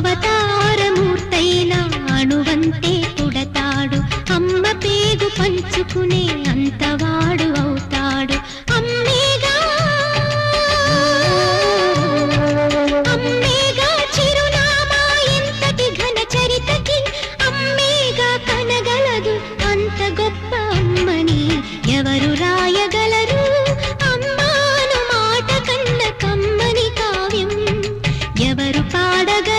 అవతారమూర్తైన అణువంతే పుడతాడు అమ్మ పేగు పంచుకునే అంతవాడు అవుతాడు అమ్మేగా అమ్మేగా చిరునామా ఎంతటి ఘన చరితకి అమ్మేగా కనగలదు అంత గొప్ప అమ్మని ఎవరు రాయగలరు అమ్మాను మాట కన్న కమ్మని కావ్యం ఎవరు పాడగలరు